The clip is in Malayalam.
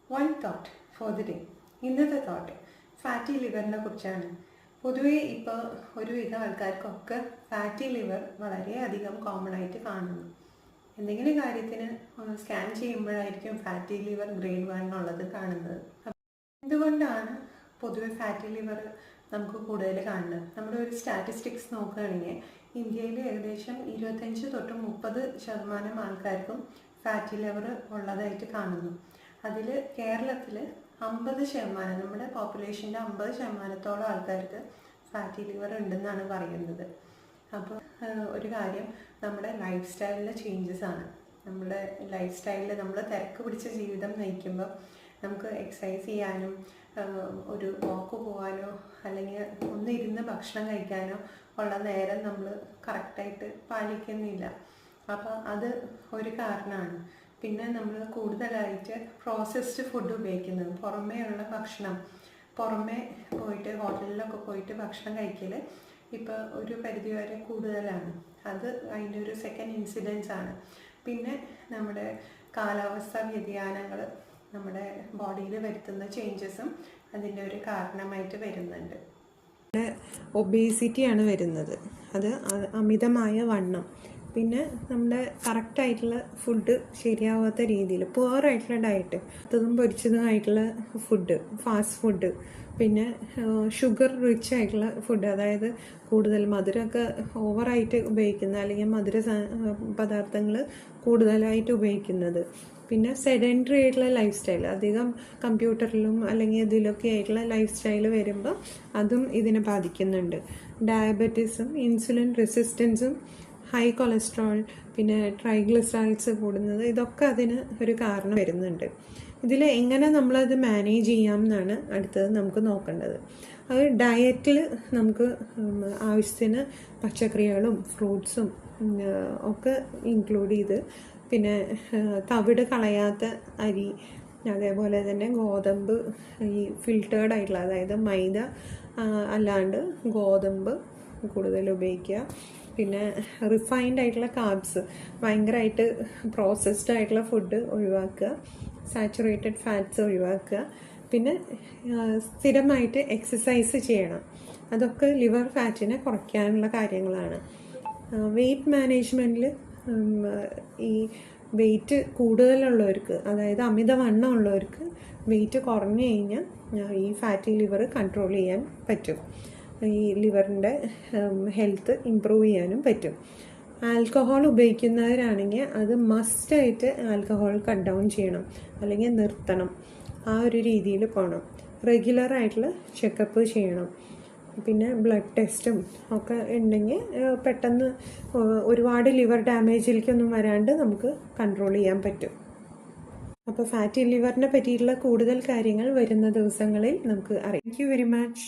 One thought for the day. ഇന്നത്തെ തോട്ട് ഫാറ്റി ലിവറിനെ കുറിച്ചാണ്. പൊതുവേ ഇപ്പോൾ ഒരുവിധ ആൾക്കാർക്കൊക്കെ ഫാറ്റി ലിവർ വളരെയധികം കോമൺ ആയിട്ട് കാണുന്നു. എന്തെങ്കിലും കാര്യത്തിന് സ്കാൻ ചെയ്യുമ്പോഴായിരിക്കും ഫാറ്റി ലിവർ ഗ്രേഡ് 1 എന്നുള്ളത് കാണുന്നത്. എന്തുകൊണ്ടാണ് പൊതുവെ ഫാറ്റി ലിവർ നമുക്ക് കൂടുതൽ കാണുന്നത്? നമ്മുടെ ഒരു സ്റ്റാറ്റിസ്റ്റിക്സ് നോക്കുകയാണെങ്കിൽ ഇന്ത്യയിൽ ഏകദേശം 25-30% ആൾക്കാർക്കും ഫാറ്റി ലിവർ ഉള്ളതായിട്ട് കാണുന്നു. അതിൽ കേരളത്തിൽ 50%, നമ്മുടെ പോപ്പുലേഷൻ്റെ 50%-ഓളം ആൾക്കാർക്ക് ഫാറ്റി ലിവർ ഉണ്ടെന്നാണ് പറയുന്നത്. അപ്പോൾ ഒരു കാര്യം നമ്മുടെ ലൈഫ് സ്റ്റൈലിലെ ചേഞ്ചസ് ആണ്. നമ്മുടെ ലൈഫ് സ്റ്റൈലിൽ നമ്മൾ തിരക്ക് പിടിച്ച ജീവിതം നയിക്കുമ്പോൾ നമുക്ക് എക്സസൈസ് ചെയ്യാനും ഒരു വാക്ക് പോകാനോ അല്ലെങ്കിൽ ഒന്നിരുന്ന് ഭക്ഷണം കഴിക്കാനോ ഉള്ള നേരം നമ്മൾ കറക്റ്റായിട്ട് പാലിക്കുന്നില്ല. അപ്പോൾ അത് ഒരു കാരണമാണ്. പിന്നെ നമ്മൾ കൂടുതലായിട്ട് പ്രോസസ്ഡ് ഫുഡ് ഉപയോഗിക്കുന്നത്, പുറമേ ഉള്ള ഭക്ഷണം, പുറമേ പോയിട്ട് ഹോട്ടലിലൊക്കെ പോയിട്ട് ഭക്ഷണം കഴിക്കൽ ഇപ്പോൾ ഒരു പരിധിവരെ കൂടുതലാണ്. അത് അതിൻ്റെ ഒരു സെക്കൻഡ് ഇൻസിഡൻസ് ആണ്. പിന്നെ നമ്മുടെ കാലാവസ്ഥാ വ്യതിയാനങ്ങൾ നമ്മുടെ ബോഡിയിൽ വരുത്തുന്ന ചേഞ്ചസും അതിൻ്റെ ഒരു കാരണമായിട്ട് വരുന്നുണ്ട്. ഒബേസിറ്റിയാണ് വരുന്നത്, അത് അമിതമായ വണ്ണം. പിന്നെ നമ്മുടെ കറക്റ്റായിട്ടുള്ള ഫുഡ് ശരിയാവാത്ത രീതിയിൽ പുവറായിട്ടുള്ള ഡയറ്റ്, അതും പൊരിച്ചതുമായിട്ടുള്ള ഫുഡ്, ഫാസ്റ്റ് ഫുഡ്, പിന്നെ ഷുഗർ റിച്ച് ആയിട്ടുള്ള ഫുഡ്, അതായത് കൂടുതൽ മധുരമൊക്കെ ഓവറായിട്ട് ഉപയോഗിക്കുന്ന അല്ലെങ്കിൽ മധുര പദാർത്ഥങ്ങൾ കൂടുതലായിട്ട് ഉപയോഗിക്കുന്നത്, പിന്നെ സെഡൻറ്ററി ആയിട്ടുള്ള ലൈഫ് സ്റ്റൈൽ, അധികം കമ്പ്യൂട്ടറിലും അല്ലെങ്കിൽ ഇതിലൊക്കെ ആയിട്ടുള്ള ലൈഫ് സ്റ്റൈൽ വരുമ്പോൾ അതും ഇതിനെ ബാധിക്കുന്നുണ്ട്. ഡയബറ്റീസും ഇൻസുലിൻ റെസിസ്റ്റൻസും ഹൈ കൊളസ്ട്രോൾ, പിന്നെ ട്രൈഗ്ലിസറൈഡ്സ് കൂടുന്നത്, ഇതൊക്കെ അതിന് ഒരു കാരണം വരുന്നുണ്ട്. ഇതിൽ എങ്ങനെ നമ്മളത് മാനേജ് ചെയ്യാം എന്നാണ് അടുത്തത് നമുക്ക് നോക്കേണ്ടത്. അത് ഡയറ്റിൽ നമുക്ക് ആവശ്യത്തിന് പച്ചക്കറികളും ഫ്രൂട്ട്സും ഒക്കെ ഇൻക്ലൂഡ് ചെയ്ത്, പിന്നെ തവിട് കളയാത്ത അരി, അതേപോലെ തന്നെ ഗോതമ്പ്, ഈ ഫിൽറ്റേർഡ് ആയിട്ടുള്ള, അതായത് മൈദ അല്ലാണ്ട് ഗോതമ്പ് കൂടുതൽ ഉപയോഗിക്കുക. പിന്നെ റിഫൈൻഡ് ആയിട്ടുള്ള കാർബ്സ്, ഭയങ്കരമായിട്ട് പ്രോസസ്ഡ് ആയിട്ടുള്ള ഫുഡ് ഒഴിവാക്കുക, സാച്ചുറേറ്റഡ് ഫാറ്റ്സ് ഒഴിവാക്കുക. പിന്നെ സ്ഥിരമായിട്ട് എക്സസൈസ് ചെയ്യണം. അതൊക്കെ ലിവർ ഫാറ്റിനെ കുറയ്ക്കാനുള്ള കാര്യങ്ങളാണ്. വെയ്റ്റ് മാനേജ്മെൻറ്റിൽ ഈ വെയ്റ്റ് കൂടുതലുള്ളവർക്ക്, അതായത് അമിതവണ്ണം ഉള്ളവർക്ക് വെയ്റ്റ് കുറഞ്ഞു കഴിഞ്ഞാൽ ഈ ഫാറ്റി ലിവർ കൺട്രോൾ ചെയ്യാൻ പറ്റും. ഈ ലിവറിൻ്റെ ഹെൽത്ത് ഇമ്പ്രൂവ് ചെയ്യാനും പറ്റും. ആൽക്കഹോൾ ഉപയോഗിക്കുന്നവരാണെങ്കിൽ അത് മസ്റ്റായിട്ട് ആൽക്കഹോൾ കട്ട് ഡൗൺ ചെയ്യണം, അല്ലെങ്കിൽ നിർത്തണം. ആ ഒരു രീതിയിൽ പോകണം. റെഗുലറായിട്ടുള്ള ചെക്കപ്പ് ചെയ്യണം. പിന്നെ ബ്ലഡ് ടെസ്റ്റും ഒക്കെ ഉണ്ടെങ്കിൽ പെട്ടെന്ന് ഒരുപാട് ലിവർ ഡാമേജിലേക്കൊന്നും വരാണ്ട് നമുക്ക് കൺട്രോൾ ചെയ്യാൻ പറ്റും. അപ്പോൾ ഫാറ്റി ലിവറിനെ പറ്റിയിട്ടുള്ള കൂടുതൽ കാര്യങ്ങൾ വരുന്ന ദിവസങ്ങളിൽ നമുക്ക് അറിയാം. Thank you very much.